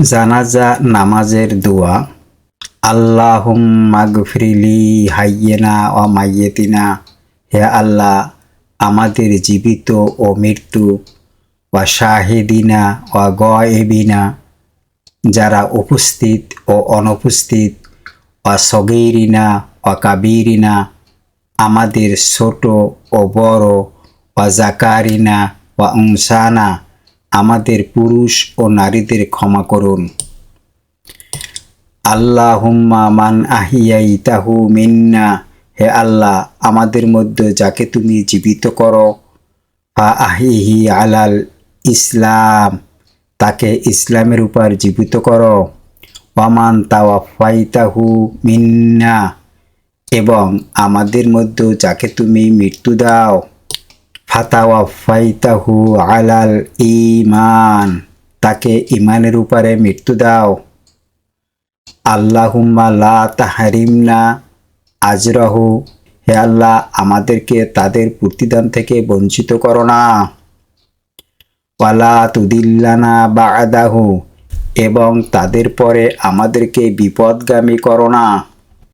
জানাজা নামাজের দোয়া। আল্লাহুম্মা গফিরলি হাইয়িনা ওয়া মাইয়িতিনা। হে আল্লাহ, আমাদের জীবিত ও মৃত্যু, ওয়া শাহিদিনা ওয়া গায়েবিনা, যারা উপস্থিত ও অনুপস্থিত, ওয়া সগীরিনা ওয়া কাবীরিনা, আমাদের ছোট ও বড়, ওয়া যাকারিনা ওয়া উনসানা, আমাদের পুরুষ ও নারীদের ক্ষমা করুন। আল্লাহুম্মা মান আহিয়াইতাহু মিন্না। হে আল্লাহ, আমাদের মধ্যে যাকে তুমি জীবিত করো, ফা আহিহি আলাল ইসলাম, তাকে ইসলামের উপর জীবিত করো। ওয়ামান তাওয়াফাইতাহু মিন্না, এবং আমাদের মধ্যে যাকে তুমি মৃত্যু দাও, ফাতাওয়াফাইতাহু আলাল ঈমান, তাকে ঈমানের উপরে মৃত্যু দাও। আল্লাহুম্মা লা তাহরিমনা আজরাহু। হে আল্লাহ, আমাদেরকে তাদের প্রতিদান থেকে বঞ্চিত করো না। ওয়ালা তুদিল্লানা বা'দাহু, এবং তাদের পরে আমাদেরকে বিপদগামী করো না।